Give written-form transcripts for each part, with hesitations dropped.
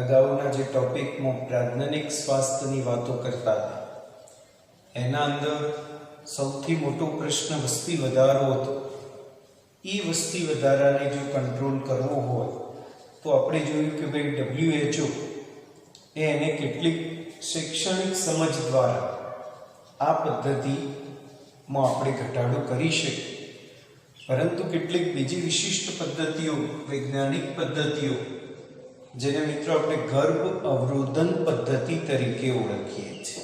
અગાઉના જે ટોપિકમાં પ્રાજ્ઞનિક સ્વાસ્થ્યની વાતો કરતા હતા એના અંદર સૌથી મોટો પ્રશ્ન વસ્તી વધારો હતો. એ વસ્તી વધારાને જો કંટ્રોલ કરવો હોય તો આપણે જોયું કે ભાઈ WHO એને કેટલીક શૈક્ષણિક સમજ દ્વારા આ પદ્ધતિમાં આપણે ઘટાડો કરી શકીએ, પરંતુ કેટલીક બીજી વિશિષ્ટ પદ્ધતિઓ, વૈજ્ઞાનિક પદ્ધતિઓ, જેને મિત્રો આપણે ગર્ભ અવરોધન પદ્ધતિ તરીકે ઓળખીએ છીએ.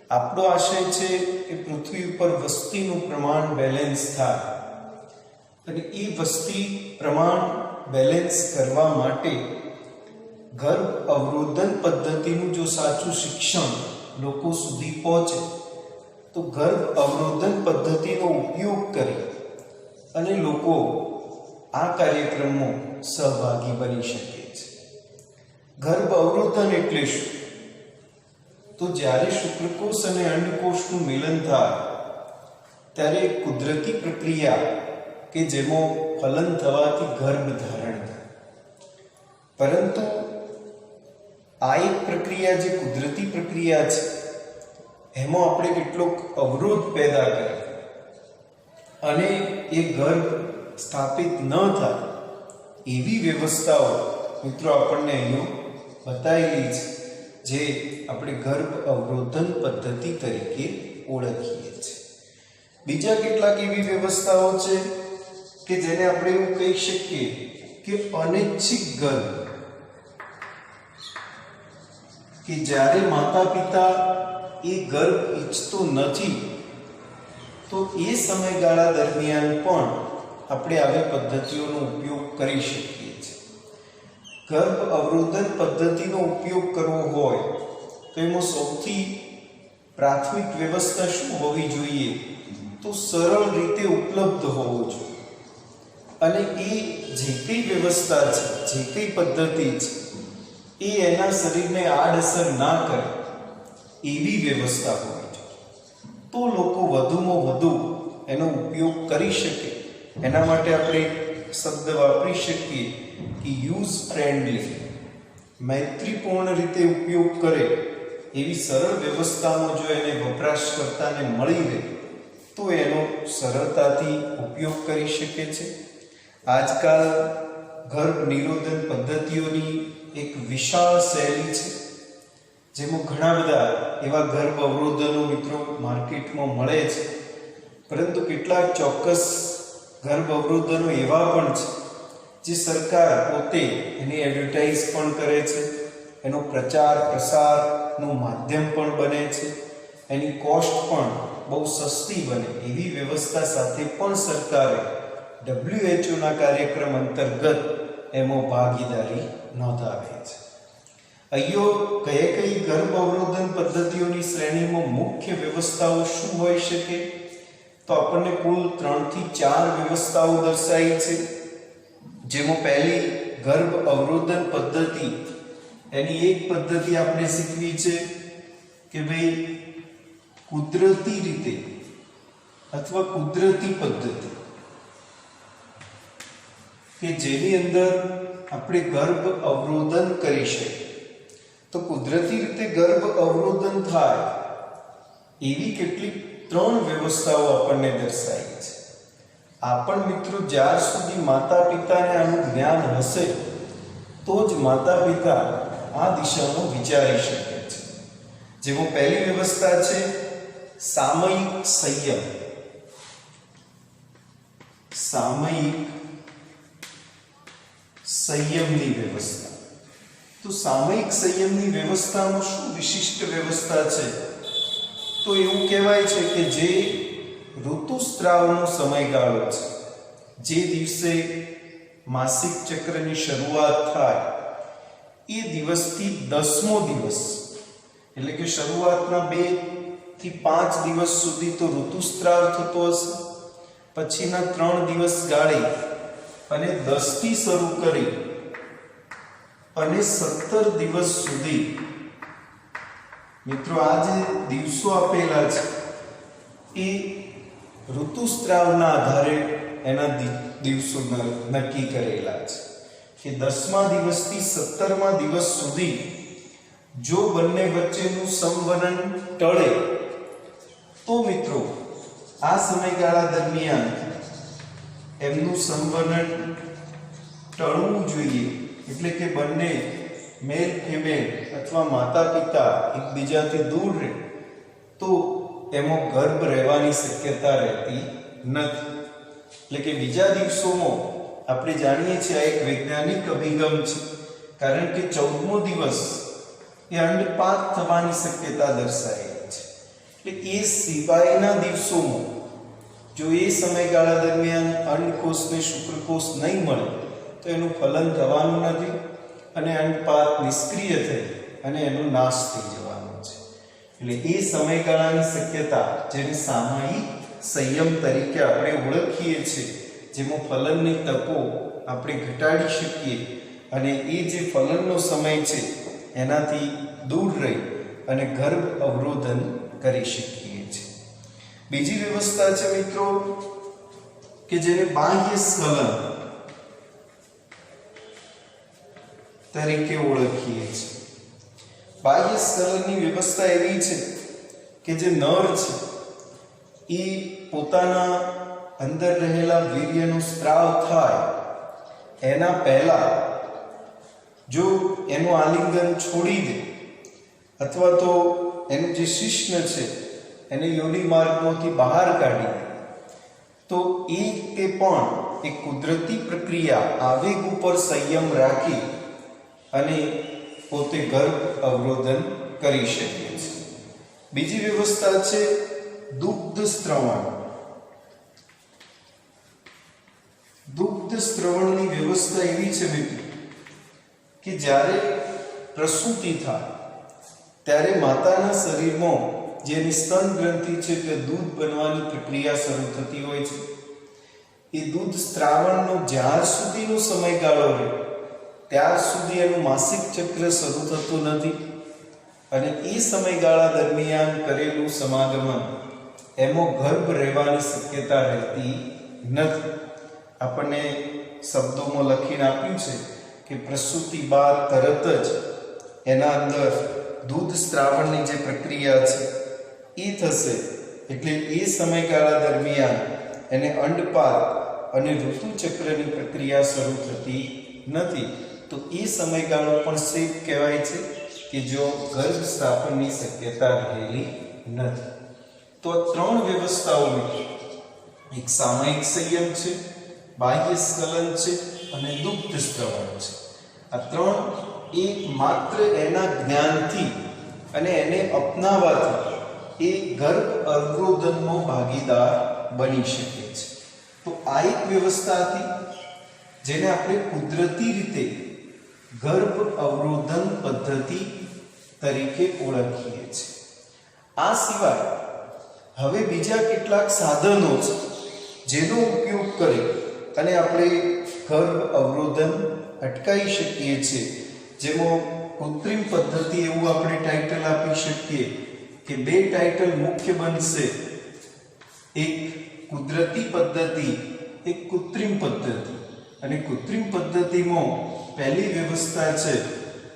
આપણો આશય છે કે પૃથ્વી ઉપર વસ્તીનું પ્રમાણ બેલેન્સ થાય, અને એ વસ્તી પ્રમાણ બેલેન્સ કરવા માટે ગર્ભ અવરોધન પદ્ધતિનું જો સાચું શિક્ષણ લોકો સુધી પહોંચે તો ગર્ભ અવરોધન પદ્ધતિનો ઉપયોગ કરી અને લોકો આ કાર્યક્રમમાં સહભાગી બની શકે છે. ગર્ભ અવરોધન એટલે શું? તો જ્યારે શુક્રકોષ અને અંડકોષનું મિલન થાય ત્યારે એક કુદરતી પ્રક્રિયા કે જેમાં ફલન થવાથી ગર્ભ ધારણ થાય, પરંતુ આ એક પ્રક્રિયા જે કુદરતી પ્રક્રિયા છે એમાં આપણે કેટલોક અવરોધ પેદા કરે અને એ ગર્ભ સ્થાપિત ન થાય એવી વ્યવસ્થાઓ મિત્રો આપણને અહીં બતાવેલી છે, જે આપણે ગર્ભ અવરોધન પદ્ધતિ તરીકે ઓળખીએ છીએ. બીજા કેટલાક એવી વ્યવસ્થાઓ છે કે જેને આપણે એવું કહી શકીએ કે અનૈચ્છિક ગર્ભ, કે જ્યારે માતા પિતા એ ગર્ભ ઈચ્છતો નથી તો એ સમયગાળા દરમિયાન પણ આપણે આવી પદ્ધતિઓનો ઉપયોગ કરી શકીએ છીએ. ગર્ભ અવરોધન પદ્ધતિનો ઉપયોગ કરવો હોય તો એમાં સૌથી પ્રાથમિક વ્યવસ્થા શું હોવી જોઈએ? તો સરળ રીતે ઉપલબ્ધ હોવો જોઈએ, અને એ જે કઈ વ્યવસ્થા છે, જે કઈ પદ્ધતિ છે, એ એના શરીરને આડઅસર ના કરે એવી વ્યવસ્થા હોવી જોઈએ, તો લોકો વધુમાં વધુ એનો ઉપયોગ કરી શકે. એના માટે આપણે શબ્દ વાપરી શકીએ કે યુઝ ફ્રેન્ડલી, મૈત્રીપૂર્ણ રીતે ઉપયોગ કરે એવી સરળ વ્યવસ્થામાં જો એને વપરાશકર્તાને મળી રહે તો એનો સરળતાથી ઉપયોગ કરી શકે છે. આજકાલ ગર્ભ નિરોધન પદ્ધતિઓની એક વિશાળ શૈલી છે, જેમાં ઘણા બધા એવા ગર્ભ અવરોધનો મિત્રો માર્કેટમાં મળે છે, પરંતુ કેટલાક ચોક્કસ ગર્ભ અવરોધનો એવા પણ છે જે સરકાર પોતે એની એડવર્ટાઇઝ પણ કરે છે, એનો પ્રચાર પ્રસારનું માધ્યમ પણ બને છે, એની કોસ્ટ પણ બહુ સસ્તી બને એવી વ્યવસ્થા સાથે પણ સરકારે WHO કાર્યક્રમ અંતર્ગત એમાં ભાગીદારી નોંધાવી છે. અહીંયા કઈ ગર્ભ અવરોધન પદ્ધતિઓની શ્રેણીમાં મુખ્ય વ્યવસ્થાઓ શું હોઈ શકે? તો આપણને કુલ 3 થી 4 વ્યવસ્થાઓ દર્શાવી છે, જેમાં પહેલી ગર્ભ અવરોધન પદ્ધતિ, એની એક પદ્ધતિ આપણે શીખવી છે કે ભાઈ કુદરતી રીતે અથવા કુદરતી પદ્ધતિ, કે જેની અંદર આપણે ગર્ભ અવરોધન કરી શકીએ. તો કુદરતી રીતે ગર્ભ અવરોધન થાય એવી કેટલીક 3 વ્યવસ્થાઓ આપણને દર્શાવી છે. આ પણ મિત્રો જ્યાર સુધી માતા પિતાને આનું જ્ઞાન હશે તો જ માતા પિતા આ દિશામાં વિચારી શકે છે. જેમાં પહેલી વ્યવસ્થા છે સામયિક સંયમ. સામયિક સંયમની વ્યવસ્થા. તો સામયિક સંયમની વ્યવસ્થામાં શું વિશિષ્ટ વ્યવસ્થા છે? તો એવું કહેવાય છે કે જે ઋતુસ્રાવનો સમયગાળો છે, જે દિવસે માસિક ચક્રની શરૂઆત થાય એ દિવસથી 10મો દિવસ, એટલે કે શરૂઆતના 2 થી 5 દિવસ સુધી તો ઋતુસ્રાવ થતો હશે, પછીના 3 દિવસ ગાળી અને 10 થી શરૂ કરી અને 17 દિવસ સુધી મિત્રો આ જે દિવસો આપેલા છે એ ઋતુસ્રાવના આધારે એના દિવસો નક્કી કરેલા છે. કે 10મા દિવસથી 17મા દિવસ સુધી જો બંને વચ્ચેનું સંવનન ટળે તો મિત્રો આ સમયગાળા દરમિયાન એમનું સંવનન ટળવું જોઈએ, એટલે કે બંને મેલ ફિમેલ અથવા માતા પિતા એકબીજાથી દૂર રહે તો એમાં ગર્ભ રહેવાની શક્યતા રહેતી નથી. એટલે કે બીજા દિવસોમાં આપણે જાણીએ છીએ આ એક વૈજ્ઞાનિક અભિગમ છે, કારણ કે 14મો દિવસ એ અંડપાત થવાની શક્યતા દર્શાવેલી છે. એટલે એ સિવાયના દિવસોમાં જો એ સમયગાળા દરમિયાન અંડકોષને શુક્રકોષ નહીં મળે તો એનું ફલન થવાનું નથી અને અંડપાત નિષ્ક્રિય થઈ અને એનો નાશ થઈ જવાનો છે. એટલે એ સમયગાળાની શક્યતા જેને સામયિક સંયમ તરીકે આપણે ઓળખીએ છીએ, જેમાં ફલનની તકો આપણે ઘટાડી શકીએ અને એ જે ફલનનો સમય છે એનાથી દૂર રહી અને ગર્ભ અવરોધન કરી શકીએ છીએ. બીજી વ્યવસ્થા છે મિત્રો કે જેને બાહ્ય સ્ખલન તરીકે ઓળખીએ છીએ. બાહ્ય સ્ખલનની વ્યવસ્થા એવી છે કે જે નર છે એ પોતાના અંદર રહેલા વીર્યનો સ્ત્રાવ થાય એના પહેલા જો એનું આલિંગન છોડી દે અથવા તો એનું જે શિશ્ન છે એને યોનિ માર્ગમાંથી બહાર કાઢી દે તો એ પણ એક કુદરતી પ્રક્રિયા આવેગ ઉપર સંયમ રાખી અને પોતે ગર્ભ અવરોધન કરી શકે છે. બીજી વ્યવસ્થા છે દુગ્ધ સ્ત્રવણ. દુગ્ધ સ્ત્રવણની વ્યવસ્થા એવી છે મિત્રો કે જ્યારે પ્રસૂતિ થાય ત્યારે માતાના શરીરમાં જેની સ્તન ગ્રંથિ છે તે દૂધ બનવાની પ્રક્રિયા શરૂ થતી હોય છે. એ દૂધ સ્ત્રાવણનો જ્યાર સુધીનો સમયગાળો રહે ત્યાર સુધી એનું માસિક ચક્ર શરૂ થતું નથી અને એ સમયગાળા દરમિયાન કરેલું સમાગમન એમાં ગર્ભ રહેવાની શક્યતા રહેતી નથી. આપણને શબ્દોમાં લખીને આપ્યું છે કે પ્રસૂતિ બાદ તરત જ એના અંદર દૂધ સ્ત્રાવણની જે પ્રક્રિયા છે એ થશે, એટલે એ સમયગાળા દરમિયાન એને અંડપાત અને ઋતુચક્રની પ્રક્રિયા શરૂ થતી નથી. તો એ સમયગાળો પણ સેફ કહેવાય છે કે જો ગર્ભ સ્થાપનની શક્યતા રહેલી નથી. તો આ ત્રણ વ્યવસ્થાઓ એક સામયિક સંયમ છે, બાહ્ય સ્ખલન છે અને દુગ્ધ સ્ત્રવણ છે. આ ત્રણ એ માત્ર એના જ્ઞાનથી અને એને અપનાવવાથી એ ગર્ભ અવરોધનનો ભાગીદાર બની શકે છે. તો આ એક વ્યવસ્થા હતી જેને આપણે કુદરતી રીતે ગર્ભ અવરોધન પદ્ધતિ તરીકે ઓળખીએ છીએ. આ સિવાય હવે બીજા કેટલાક સાધનો છે જેનો ઉપયોગ કરી અને આપણે ગર્ભ અવરોધન અટકાવી શકીએ છીએ. જેમાં કૃત્રિમ પદ્ધતિ એવું આપણે ટાઇટલ આપી શકીએ કે બે ટાઇટલ મુખ્ય બનશે, એક કુદરતી પદ્ધતિ, એક કૃત્રિમ પદ્ધતિ. અને કૃત્રિમ પદ્ધતિમાં પહેલી વ્યવસ્થા છે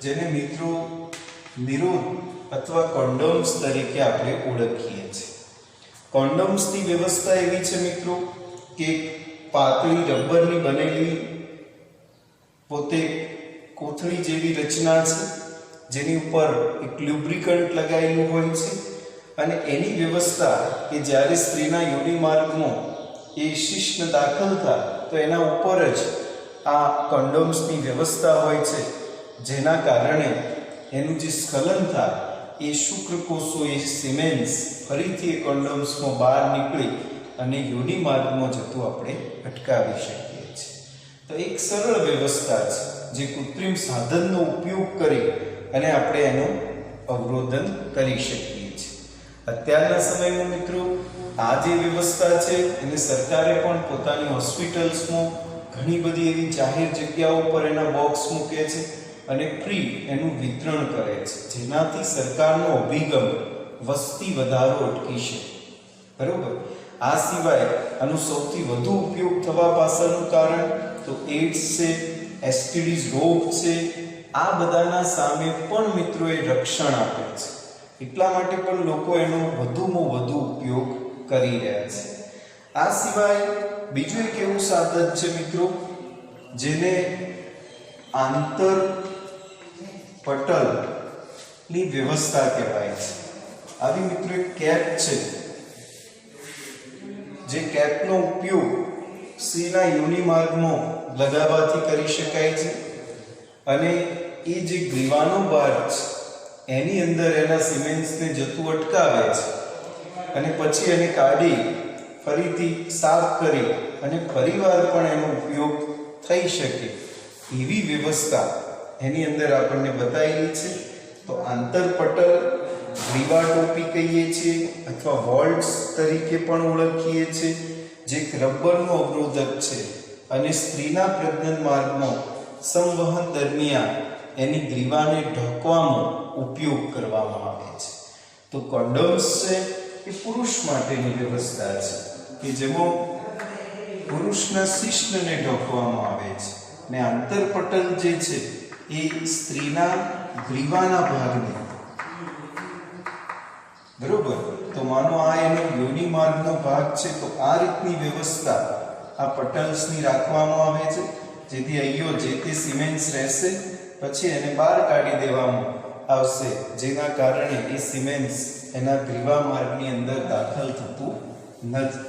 જેને મિત્રો નિરોધ અથવા કોન્ડોમ્સ તરીકે આપણે ઓળખીએ છીએ. કોન્ડોમ્સની વ્યવસ્થા એવી છે મિત્રો કે પાતળી રબરની બનેલી પોતે કોથળી જેવી રચના છે જેની ઉપર એક લ્યુબ્રિકન્ટ લગાવેલું હોય છે અને એની વ્યવસ્થા કે જ્યારે સ્ત્રીના યોનિ માર્ગમાં એ શિશ્ન દાખલ થાય તો એના ઉપર જ આ કોન્ડોમ્સની વ્યવસ્થા હોય છે, જેના કારણે એનું જે સ્ખલન થાય એ શુક્રકોષો એ સિમેન્સ ફરીથી એ કોન્ડોમ્સમાં બહાર નીકળી અને યોનિ માર્ગમાં જતું આપણે અટકાવી શકીએ છીએ. તો એક સરળ વ્યવસ્થા છે જે કૃત્રિમ સાધનનો ઉપયોગ કરી અને આપણે એનું અવરોધન કરી શકીએ છીએ. અત્યારના સમયમાં મિત્રો આ જે વ્યવસ્થા છે એને સરકારે પણ પોતાની હોસ્પિટલ્સમાં ઘણી બધી એવી જાહેર જગ્યાઓ પર એના બોક્સ મૂકે છે અને ફ્રી એનું વિતરણ કરે છે, જેનાથી સરકારનો અભિગમ વસ્તી વધારો અટકી શકે. બરોબર. આ સિવાય આનો સૌથી વધુ ઉપયોગ થવા પાછળનું કારણ તો એડ્સ છે, એસટીડીઝ રોગ છે, આ બધાના સામે પણ મિત્રો એ રક્ષણ આપે છે. એટલા માટે પણ લોકો એનો વધુમાં વધુ ઉપયોગ કરી રહ્યા છે. આ સિવાય બીજું એક એવું સાધન છે મિત્રો જેને આંતર પટલની વ્યવસ્થા કહેવાય છે. આવી મિત્રો એક કેપ છે, જે કેપનો ઉપયોગ સ્ત્રીના યોનિ માર્ગમાં લગાવવાથી કરી શકાય છે અને એ જે ગ્રીવાનો ભાગ છે એની અંદર એના સિમેન્ટ્સને જતું અટકાવે છે અને પછી એને કાઢી ફરીથી સાફ કરી અને ફરીવાર પણ એનો ઉપયોગ થઈ શકે એવી વ્યવસ્થા એની અંદર આપણને બતાવેલી છે. તો આંતરપટલ ગ્રીવા ટોપી કહીએ છીએ અથવા વોલ્ટ્સ તરીકે પણ ઓળખીએ છીએ, જે રબરનો અવરોધક છે અને સ્ત્રીના પ્રજનન માર્ગમાં સંવહન દરમિયાન એની ગ્રીવાને ઢાંકવામાં ઉપયોગ કરવામાં આવે છે. તો કોન્ડોમ્સ છે એ પુરુષ માટેની વ્યવસ્થા છે કે જેમાં પુરુષના શિશ્નને ઢાંકવામાં આવે છે અને આંતરપટલ જે છે એ સ્ત્રીના ગ્રીવાના ભાગને, બરોબર. તો માનો આ એનો યોનિ માર્ગનો ભાગ છે, તો આ રીતની વ્યવસ્થા આ પટલ્સની રાખવામાં આવે છે જેથી અહીંયો જે તે સિમેન્ટ્સ રહેશે પછી એને બહાર કાઢી દેવામાં આવશે, જેના કારણે એ સિમેન્ટ્સ એના ગ્રીવા માર્ગની અંદર દાખલ થતું નથી.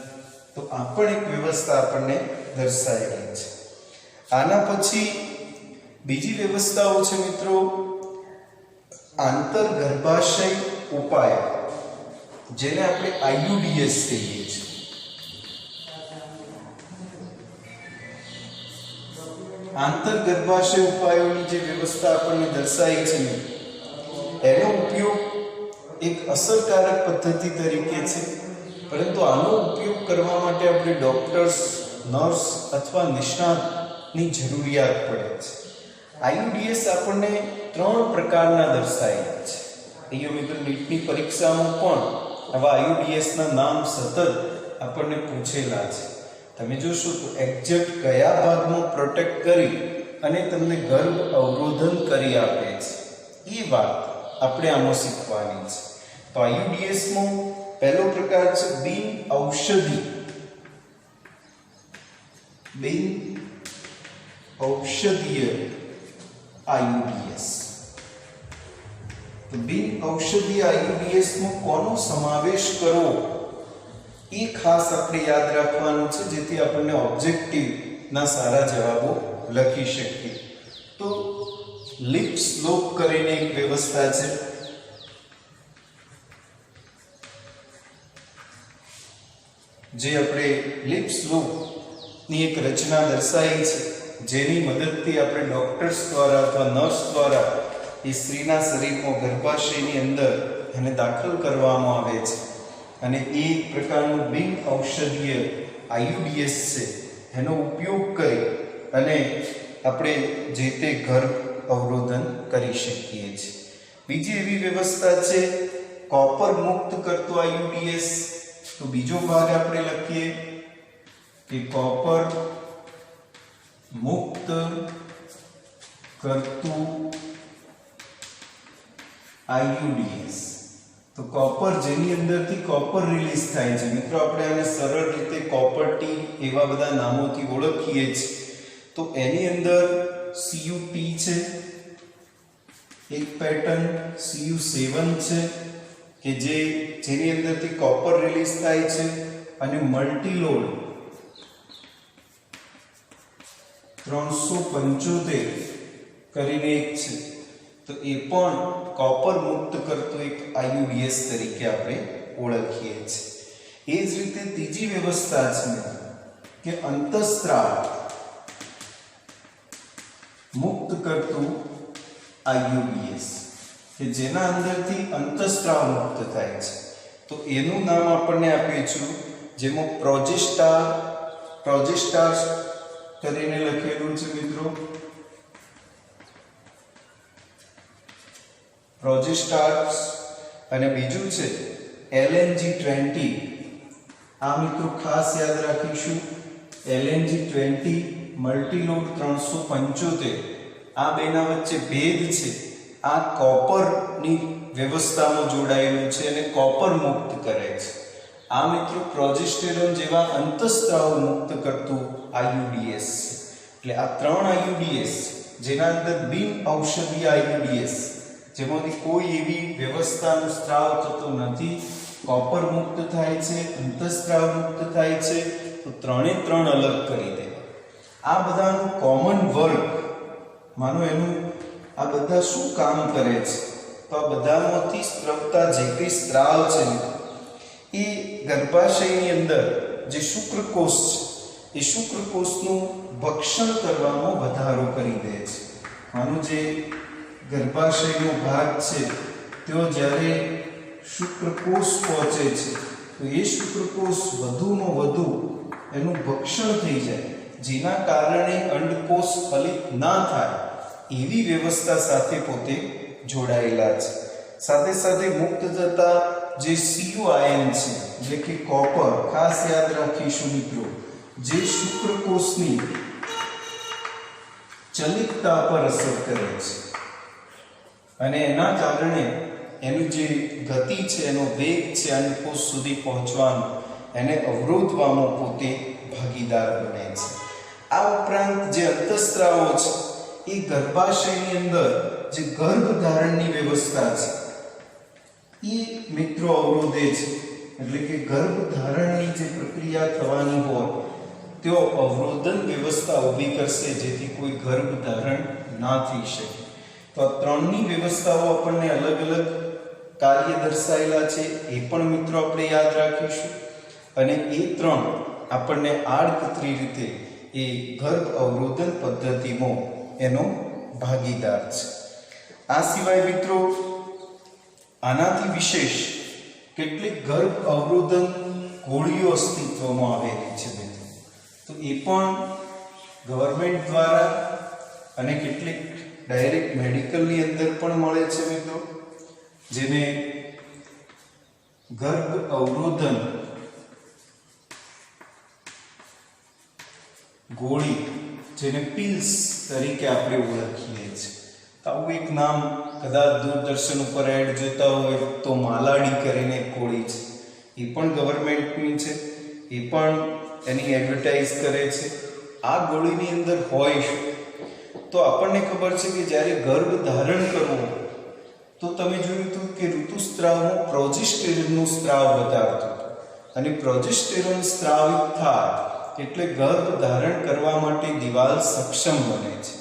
તો આ પણ એક વ્યવસ્થા આપણને દર્શાવેલી છે. આના પછી બીજી વ્યવસ્થાઓ છે મિત્રો આંતર ગર્ભાશય ઉપાય, જેને આપણે આઈયુડીએસ કહીએ છીએ. આંતર ગર્ભાશય ઉપાયોની જે વ્યવસ્થા આપણને દર્શાવી છે ને, એનો ઉપયોગ એક અસરકારક પદ્ધતિ તરીકે છે, પરંતુ આનો ઉપયોગ કરવા માટે આપણે ડોક્ટર્સ, નર્સ અથવા નિષ્ણાતની જરૂરિયાત પડે છે. આઈયુડીએસ આપણને 3 પ્રકારના દર્શાવેલા છે. અહીંયા મિત્રો નીટની પરીક્ષામાં પણ આવા આઈયુડીએસના નામ સતત આપણને પૂછેલા છે. તમે જોશો તો એક્ઝેક્ટ કયા ભાગમાં પ્રોટેક્ટ કરી અને તમને ગર્ભ અવરોધન કરી આપે છે એ વાત આપણે આમાં શીખવાની છે. તો આઈયુડીએસમાં પહેલો પ્રકાર છે બિન ઔષધીય આઈયુડીએસ. તો બિન ઔષધીય આઈયુડીએસ માં કોનો સમાવેશ કરવો એ ખાસ આપણે યાદ રાખવાનું છે, જેથી આપણને ઓબ્જેક્ટિવ ના સારા જવાબો લખી શકીએ. તો લિપ્સ લોક કરીને એક વ્યવસ્થા છે, જે આપણે લિપ્સ લોક ની એક રચના દર્શાવી છે, જેની મદદથી આપણે ડોક્ટર્સ દ્વારા અથવા નર્સ દ્વારા એ સ્ત્રીના શરીરમાં ગર્ભાશયની અંદર એને દાખલ કરવામાં આવે છે અને એ પ્રકારનું બિન ઔષધીય આઈયુડીએસ છે એનો ઉપયોગ કરી અને આપણે જે તે ગર્ભ અવરોધન કરી શકીએ છીએ. બીજી એવી વ્યવસ્થા છે કોપર મુક્ત કરતો આઈયુડીએસ. તો બીજો ભાગ આપણે લખીએ કે કોપર મુક્ત કરતું આઈયુડીએસ. તો કોપર જેની અંદરથી કોપર રિલીઝ થાય છે મિત્રો, આપણે આને સરળ રીતે કોપર ટી એવા બધા નામોથી ઓળખીએ છીએ. તો એની અંદર CU2 છે, એક પેટર્ન CU7 છે કે જેની અંદરથી કોપર રિલીઝ થાય છે, અને મલ્ટીલોડ 375 કરીને એક છે, તો એ પણ કોપર મુક્ત કરતું એક આઈયુડીએસ તરીકે આપણે ઓળખીએ છીએ. એ જ રીતે ત્રીજી વ્યવસ્થા છે કે અંતઃસ્ત્રાવ મુક્ત કરતું આઈયુડીએસ, કે જેના અંદરથી અંતઃસ્ત્રાવ મુક્ત થાય છે. તો એનું નામ આપણને આપીશું, જેમાં પ્રોજેસ્ટાર કરીને લખેલું છે મિત્રો, પ્રોજેસ્ટાર્સ. અને બીજું છે LNG20. આ મિત્રો ખાસ યાદ રાખીશું, LNG20 મલ્ટીલોડ 375 આ બેના વચ્ચે ભેદ છે, આ કોપરની વ્યવસ્થામાં જોડાયેલું છે અને કોપર મુક્ત કરે છે. આ મિત્રો પ્રોજેસ્ટેરોન જેવા અંતઃસ્ત્રાવ મુક્ત કરતું આયુડીએસ છે. એટલે આ 3 આયુડીએસ જેના અંદર બિન ઔષધીય આયુડીએસ જેમાંથી કોઈ એવી વ્યવસ્થાનું સ્ત્રાવ થતો નથી, કોપર મુક્ત થાય છે, અંતઃસ્ત્રાવ મુક્ત થાય છે, તો 3 અલગ કરી દેવા. આ બધાનું કોમન વર્ક માનો એનું આ બધા શું કામ કરે છે, તો આ બધામાંથી સ્ત્રવતા જે કંઈ સ્ત્રાવ છે એ ગર્ભાશયની અંદર જે શુક્રકોષ છે એ શુક્રકોષનું ભક્ષણ કરવામાં વધારો કરી દે છે. માનો જે ગર્ભાશયનો ભાગ છે તેઓ જ્યારે શુક્રકોષ પહોંચે છે તો એ શુક્રકોષ વધુમાં વધુ એનું ભક્ષણ થઈ જાય, જેના કારણે અંડકોષ ફલિત ના થાય એવી વ્યવસ્થા સાથે પોતે જોડાયેલા છે. સાથે સાથે મુક્ત થતા જે CU આયન છે એટલે કે કોપર, ખાસ યાદ રાખીશું મિત્રો, જે શુક્રકોષની ચલિતતા પર અસર કરે છે અને એના કારણે એનું જે ગતિ છે, એનો વેગ છે અંડકોષ સુધી પહોંચવાનો, એને અવરોધવામાં પોતે ભાગીદાર બને છે. આ ઉપરાંત જે અંતઃસ્ત્રાવો છે એ ગર્ભાશયની અંદર જે ગર્ભધારણની વ્યવસ્થા છે એ મિત્રો અવરોધે છે. એટલે કે ગર્ભધારણની જે પ્રક્રિયા થવાની હોય તેઓ અવરોધન વ્યવસ્થા ઊભી કરશે, જેથી કોઈ ગર્ભધારણ ના થઈ શકે. તો આ 3ની વ્યવસ્થાઓ આપણને અલગ અલગ કાર્ય દર્શાવેલા છે, એ પણ મિત્રો આપણે યાદ રાખીશું. અને એ 3 આપણને આડકતરી રીતે એ ગર્ભ અવરોધન પદ્ધતિમાં એનો ભાગીદાર છે. આ સિવાય મિત્રો આનાથી વિશેષ કેટલીક ગર્ભ અવરોધન ગોળીઓ અસ્તિત્વમાં આવેલી છે મિત્રો, તો એ પણ ગવર્મેન્ટ દ્વારા અને કેટલીક ડાયરેક્ટ મેડિકલની અંદર પણ મળે છે મિત્રો, જેને ગર્ભ અવરોધન ગોળી, જેને પિલ્સ તરીકે આપણે ઓળખીએ છીએ. આવું એક નામ કદાચ દૂરદર્શન ઉપર એડ જોતા હોય તો માલાડી કરીને એક ગોળી છે, એ પણ ગવર્મેન્ટની છે, એ પણ એની એડવર્ટાઇઝ કરે છે. આ ગોળીની અંદર હોય શું, તો આપણને ખબર છે કે જ્યારે ગર્ભ ધારણ કરવો તો તમે જોયું હતું કે ઋતુસ્ત્રાવમાં પ્રોજેસ્ટેરોનનું સ્ત્રાવ વધારતું હતું અને પ્રોજેસ્ટેરોન સ્ત્રાવિત થાય એટલે ગર્ભ ધારણ કરવા માટે દિવાલ સક્ષમ બને છે.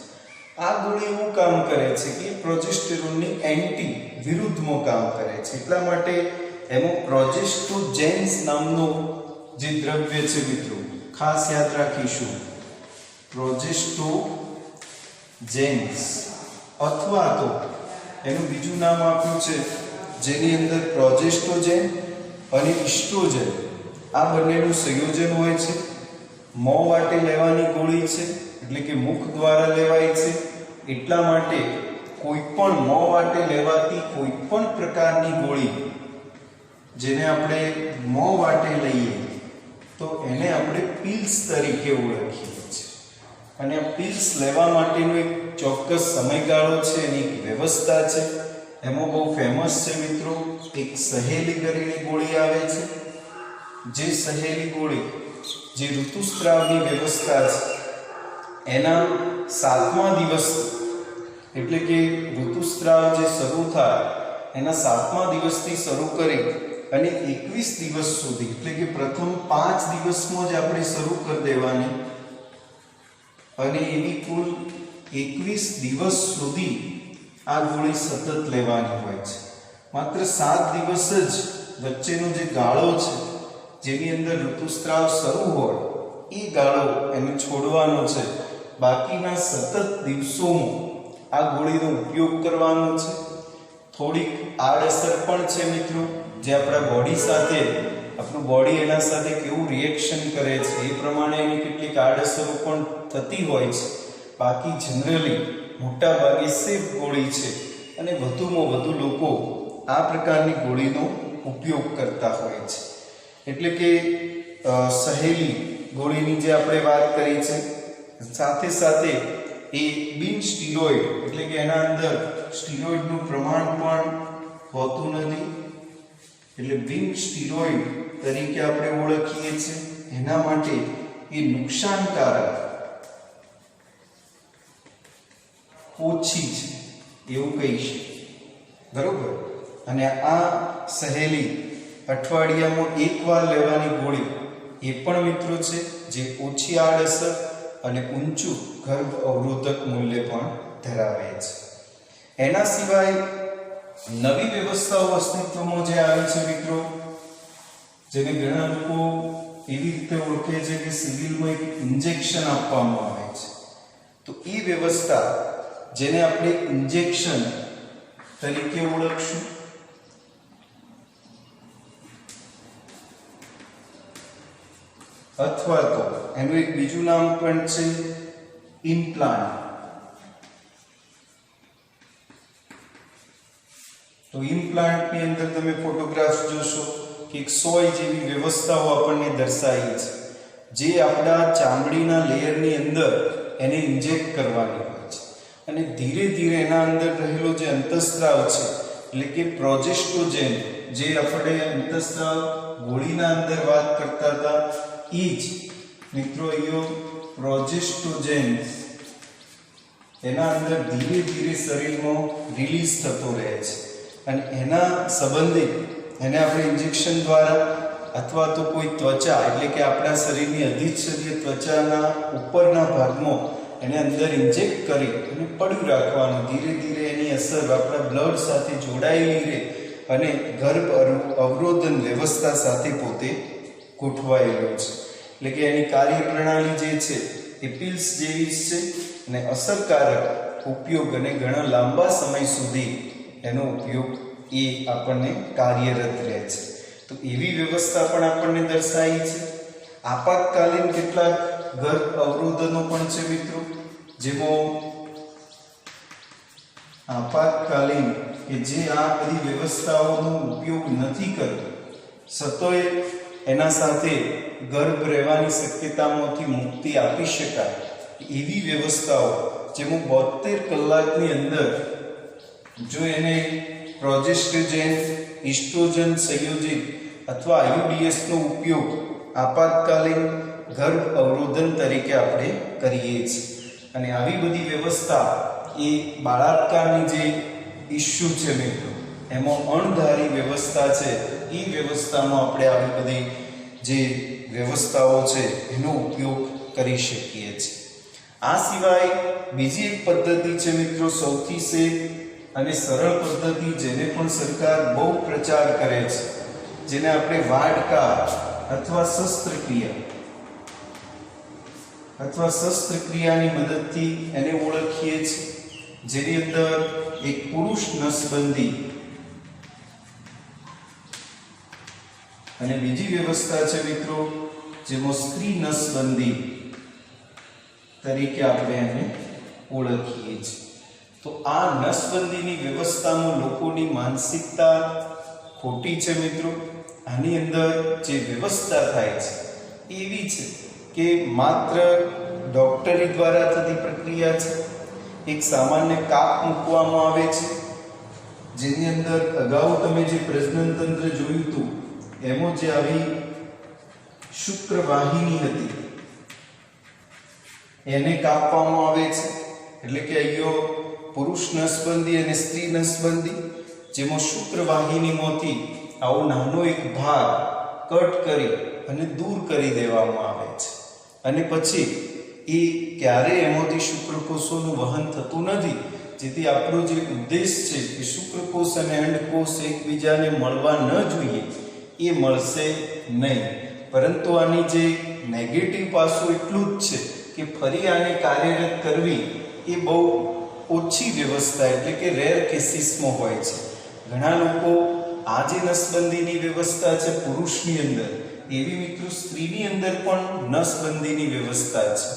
આ ગોળી એવું કામ કરે છે કે પ્રોજેસ્ટેરોનની એન્ટી વિરુદ્ધમાં કામ કરે છે. એટલા માટે એમાં પ્રોજેસ્ટોજેન્સ નામનો જે દ્રવ્ય છે મિત્રો, ખાસ યાદ રાખીશું, પ્રોજેસ્ટોજેન્સ અથવા તો એનું બીજું નામ આપ્યું છે જેની અંદર પ્રોજેસ્ટોજેન અને ઇસ્ટ્રોજન આ બંનેનું સંયોજન હોય છે. મોં વાટે લેવાની ગોળી છે, એટલે કે મુખ દ્વારા લેવાય છે. એટલા માટે કોઈ પણ મોં વાટે લેવાતી કોઈ પણ પ્રકારની ગોળી જેને આપણે મોં વાટે લઈએ તો એને આપણે પિલ્સ તરીકે ઓળખીએ છીએ. અને આ પિલ્સ લેવા માટેનો એક ચોક્કસ સમયગાળો છે, એની એક વ્યવસ્થા છે. એમાં બહુ ફેમસ છે મિત્રો એક સહેલી કરીને ગોળી આવે છે. જે સહેલી ગોળી જે ઋતુસ્ત્રાવની વ્યવસ્થા છે એના 7મા દિવસ, એટલે કે ઋતુસ્ત્રાવ જે શરૂ થાય એના 7મા દિવસથી શરૂ કરી અને 21 દિવસ સુધી, એટલે કે પ્રથમ 5 દિવસમાં જ આપણે શરૂ કરી દેવાની અને એવી કુલ 21 દિવસ સુધી આ ગોળી સતત લેવાની હોય છે. માત્ર 7 દિવસ જ વચ્ચેનો જે ગાળો છે જેની અંદર ઋતુસ્ત્રાવ શરૂ હોય એ ગાળો એને છોડવાનો છે. બાકીના સતત દિવસોમાં આ ગોળીનો ઉપયોગ કરવાનો છે. થોડીક આડઅસર પણ છે મિત્રો, જે આપણા બોડી સાથે, આપણું બોડી એના સાથે કેવું રિએક્શન કરે છે એ પ્રમાણે એની કેટલીક આડઅસરો પણ થતી હોય છે. બાકી જનરલી મોટા ભાગે સેફ ગોળી છે અને વધુમાં વધુ લોકો આ પ્રકારની ગોળીનો ઉપયોગ કરતા હોય છે. એટલે કે સહેલી ગોળીની જે આપણે વાત કરી છે સાથે સાથે એ બિન સ્ટીરોઇડ એટલે કે એના અંદર સ્ટીરોઇડનું પ્રમાણ પણ હોતું નથી, એટલે બિન સ્ટીરોઇડ તરીકે આપણે ઓળખીએ છીએ. એના માટે એ નુકસાનકારક ઓછી છે એવું કહીશું, બરોબર. અને આ સહેલી અઠવાડિયામાં એકવાર લેવાની ગોળી એ પણ મિત્રો છે જે ઓછી આડઅસર અને ઊંચું ગર્ભ અવરોધક મૂલ્ય પણ ધરાવે છે. એના સિવાય નવી વ્યવસ્થાઓ અસ્તિત્વમાં જે આવી છે મિત્રો, જેને ઘણા લોકો એવી રીતે ઓળખે છે કે સિવિલમાં એક ઇન્જેક્શન આપવામાં આવે છે. તો એ વ્યવસ્થા જેને આપણે ઇન્જેક્શન તરીકે ઓળખશું, અથવા તો એનું એક બીજું નામ પણ છે ઇમ્પ્લાન્ટ. તો ઇમ્પ્લાન્ટની અંદર તમે ફોટોગ્રાફ જોશો કે એક સોય જેવી વ્યવસ્થાઓ આપણને દર્શાવી છે, જે આપણા ચામડીના લેયરની અંદર એને ઇન્જેક્ટ કરવાની હોય છે. અને ધીરે ધીરે એના અંદર રહેલો જે અંતઃસ્ત્રાવ છે એટલે કે પ્રોજેસ્ટોજેન, જે આપણે અંતઃસ્ત્રાવ ગોળીના અંદર વાત કરતા હતા, એ જ મિત્રો અહીંયા પ્રોજેસ્ટોજેન એના અંદર ધીરે ધીરે શરીરમાં રિલીઝ થતો રહે છે. અને એના સંબંધિત એને આપણે ઇન્જેક્શન દ્વારા અથવા તો કોઈ ત્વચા એટલે કે આપણા શરીરની અધિચ્છદીય ત્વચાના ઉપરના ભાગમાં એને અંદર ઇન્જેક્ટ કરી અને પડ્યું રાખવાનું. ધીરે ધીરે એની અસર આપણા બ્લડ સાથે જોડાયેલી રહે અને ગર્ભ અવરોધન વ્યવસ્થા સાથે પોતે ગોઠવાયેલો છે. એટલે કે એની કાર્યપ્રણાલી જે છે એ પિલ્સ જેવી જ છે અને અસરકારક ઉપયોગ અને ઘણા લાંબા સમય સુધી એનો ઉપયોગ એ આપણને કાર્યરત રહે છે. તો એવી વ્યવસ્થા પણ આપણને દર્શાવી છે. આપાતકાલીન કેટલાક ગર્ભ અવરોધનો પણ છે મિત્રો, જેમાં આપાતકાલીન કે જે આ બધી વ્યવસ્થાઓનો ઉપયોગ નથી કરતો, સતોય એના સાથે ગર્ભ રહેવાની શક્યતામાંથી મુક્તિ આપી શકાય એવી વ્યવસ્થાઓ, જેમાં 72 કલાકની અંદર જો એને પ્રોજેસ્ટોજેન, ઇસ્ટ્રોજન સંયોજિત અથવા IUDs નો ઉપયોગ આપાતકાલીન ગર્ભ અવરોધન તરીકે આપણે કરીએ છીએ. અને આવી બધી વ્યવસ્થા એ બાળાત્કારની જે ઇસ્યુ છે મિત્રો, એમાં અણધારી વ્યવસ્થા છે, એ વ્યવસ્થામાં આપણે આવી બધી જે વ્યવસ્થાઓ છે એનો ઉપયોગ કરી શકીએ છીએ. આ સિવાય બીજી એક પદ્ધતિ છે મિત્રો, સૌથી સેફ અને સરળ પદ્ધતિ, જેને પણ સરકાર બહુ પ્રચાર કરે છે, જેને આપણે વાડકા અથવા શસ્ત્રક્રિયાની મદદથી એને ઓળખીએ છીએ, જેની અંદર એક પુરુષ નસબંધી અને બીજી વ્યવસ્થા છે મિત્રો જેમાં સ્ત્રી નસબંધી તરીકે આપણે એને ઓળખીએ છીએ. તો આ નસબંધીની વ્યવસ્થામાં લોકોની માનસિકતા ખોટી છે મિત્રો. આની અંદર જે વ્યવસ્થા થાય છે એવી છે કે માત્ર ડોક્ટરી દ્વારા થતી પ્રક્રિયા છે. એક સામાન્ય કાપ મૂકવામાં આવે છે, જેની અંદર અગાઉ તમે જે પ્રજનન તંત્ર જોયું હતું એમાં જે આવી શુક્રવાહિની હતી એને કાપવામાં આવે છે. એટલે કે અહીંયા પુરુષ નસબંધી અને સ્ત્રી નસબંધી, જેમાં શુક્રવાહિનીમાંથી આવો નાનો એક ભાગ કટ કરી અને દૂર કરી દેવામાં આવે છે. અને પછી એ ક્યારે એમાંથી શુક્રકોષોનું વહન થતું નથી, જેથી આપણો જે ઉદ્દેશ છે કે શુક્રકોષ અને અંડકોષ એકબીજાને મળવા ન જોઈએ એ મળશે નહીં. પરંતુ આની જે નેગેટિવ પાસું એટલું જ છે કે ફરી આને કાર્યરત કરવી એ બહુ ઓછી વ્યવસ્થા એટલે કે રેર કેસીસમાં હોય છે. ઘણા લોકો આ જે નસબંધીની વ્યવસ્થા છે પુરુષની અંદર, એવી મિત્રો સ્ત્રીની અંદર પણ નસબંધીની વ્યવસ્થા છે,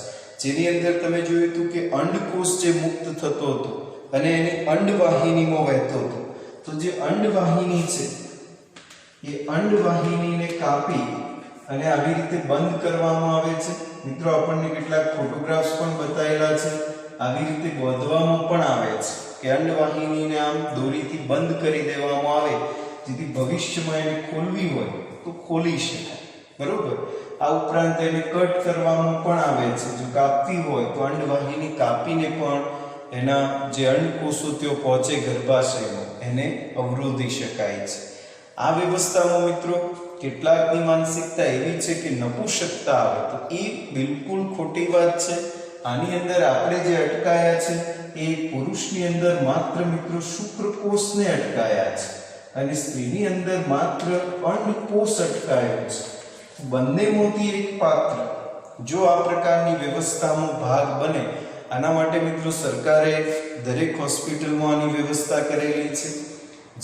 જેની અંદર તમે જોયું હતું કે અંડકોષ જે મુક્ત થતો હતો અને એની અંડવાહિનીમાં વહેતો હતો. તો જે અંડવાહિની છે એ અંડવાહિનીને કાપી અને આવી રીતે બંધ કરવામાં આવે છે મિત્રો આપણને કેટલાક ફોટોગ્રાફ્સ પણ બતાવેલા છે. આવી રીતે બાંધવામાં પણ આવે છે કે અંડવાહિનીને આમ દોરીથી બંધ કરી દેવામાં આવે જેથી ભવિષ્યમાં એને ખોલવી હોય તો ખોલી શકાય. બરોબર. આ ઉપરાંત એને કટ કરવામાં પણ આવે છે. જો કાપવી હોય તો અંડવાહિની કાપીને પણ એના જે અંડકોષો તેઓ પહોંચે ગર્ભાશયમાં એને અવરોધી શકાય છે. આ વ્યવસ્થામાં મિત્રો કેટલાકની માનસિકતા એવી છે કે નપુંસકતા આવે, તો એ બિલકુલ ખોટી વાત છે. આની અંદર આપણે જે અટકાયા છે એ પુરુષની અંદર માત્ર મિત્રો શુક્રકોષને અટકાયા છે અને સ્ત્રીની અંદર માત્ર અંડકોષ અટકાયો છે. બંનેમાંથી એક પાત્ર જો આ પ્રકારની વ્યવસ્થામાં ભાગ બને, આના માટે મિત્રો સરકારે દરેક હોસ્પિટલમાં આની વ્યવસ્થા કરેલી છે.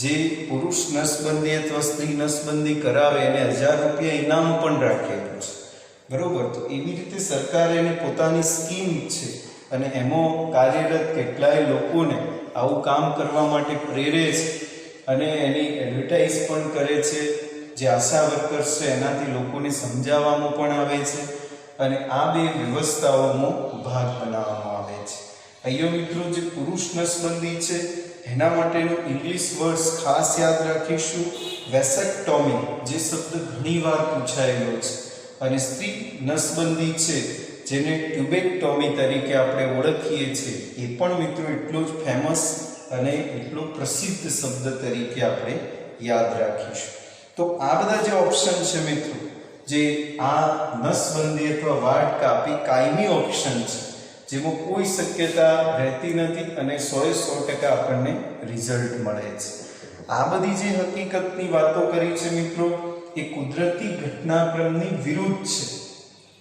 જે પુરુષ નસબંધી અથવા સ્ત્રી નસબંધી કરાવે એને 1000 રૂપિયા ઇનામ પણ રાખેલું છે. બરોબર. તો એવી રીતે સરકારે એને પોતાની સ્કીમ છે અને એમાં કાર્યરત કેટલાય લોકોને આવું કામ કરવા માટે પ્રેરે છે અને એની એડવર્ટાઇઝ પણ કરે છે. જે આશા વર્કર્સ છે એનાથી લોકોને સમજાવવામાં પણ આવે છે અને આ બે વ્યવસ્થાઓમાં ભાગ બનાવવામાં આવે છે. અહીંયા મિત્રો જે પુરુષ નસબંધી છે એના માટેનું ઇંગ્લિશ વર્ડ્સ ખાસ યાદ રાખીશું. વેસેક્ટોમી જે શબ્દ ઘણીવાર પૂછાયેલો છે, અને સ્ત્રી નસબંધી છે જેને ટ્યુબેક્ટોમી તરીકે આપણે ઓળખીએ છીએ એ પણ મિત્રો એટલો જ ફેમસ અને એટલો પ્રસિદ્ધ શબ્દ તરીકે આપણે યાદ રાખીશું. તો આ બધા જે ઓપ્શન છે મિત્રો, જે આ નસબંધી અથવા વાળ કાપી કાયમી ઓપ્શન છે જેમાં કોઈ શક્યતા રહેતી નથી અને 100% આપણને રિઝલ્ટ મળે છે. આ બધી જે હકીકતની વાતો કરી છે મિત્રો એ કુદરતી ઘટનાક્રમની વિરુદ્ધ છે.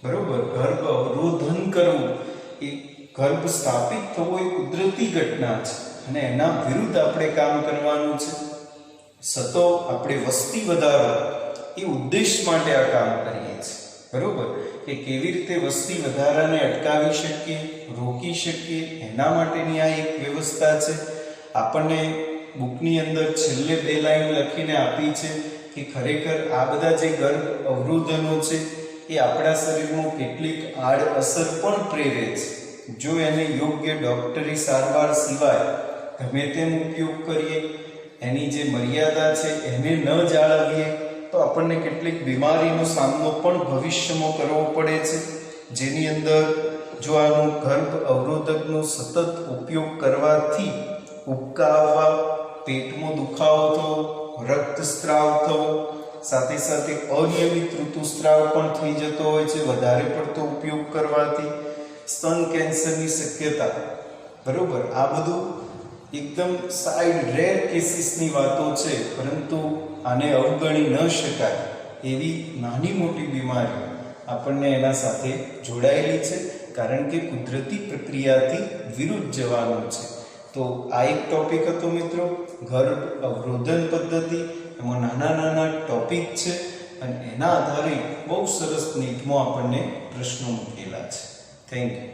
બરોબર. ગર્ભ અવરોધન કરવું એ ગર્ભ સ્થાપિત થવો એ કુદરતી ઘટના છે અને એના વિરુદ્ધ આપણે કામ કરવાનું છે. સતો આપણે વસ્તી વધારો એ ઉદ્દેશ માટે આ કામ કરીએ છીએ. બરોબર. કે કેવી રીતે વસ્તી વધારાને અટકાવી શકીએ, રોકી શકીએ, એના માટેની આ એક વ્યવસ્થા છે. આપણને બુકની અંદર છેલ્લે 2 લાઈન લખીને આપી છે કે ખરેખર આ બધા જે ગર્ભ અવરોધનો છે એ આપણા શરીરમાં કેટલીક આડઅસર પણ પ્રેરે છે. જો એને યોગ્ય ડોક્ટરી સારવાર સિવાય ગમે તેમ ઉપયોગ કરીએ, એની જે મર્યાદા છે એને ન જાળવીએ તો આપણને કેટલીક બીમારીનો સામનો પણ ભવિષ્યમાં કરવો પડે છે. જેની અંદર જો આનું ગર્ભ અવરોધકનો સતત ઉપયોગ કરવાથી ઉબકા આવવા, પેટમાં દુખાવો થવો, રક્તસ્રાવ થવો, સાથે સાથે અનિયમિત ઋતુસ્રાવ પણ થઈ જતો હોય છે વધારે પડતો ઉપયોગ કરવાથી, સ્તન કેન્સરની શક્યતા. બરોબર. આ બધું એકદમ સાઇડ રેર કેસીસની વાતો છે, પરંતુ આને અવગણી ન શકાય એવી નાની મોટી બીમારીઓ આપણને એના સાથે જોડાયેલી છે, કારણ કે કુદરતી પ્રક્રિયાથી વિરુદ્ધ જવાનું છે. તો આ એક ટોપિક હતો મિત્રો, ગર્ભ અવરોધન પદ્ધતિ. એમાં નાના નાના ટોપિક છે અને એના આધારે બહુ સરસ નીટમાં આપણને પ્રશ્નો મૂકેલા છે. Thank you.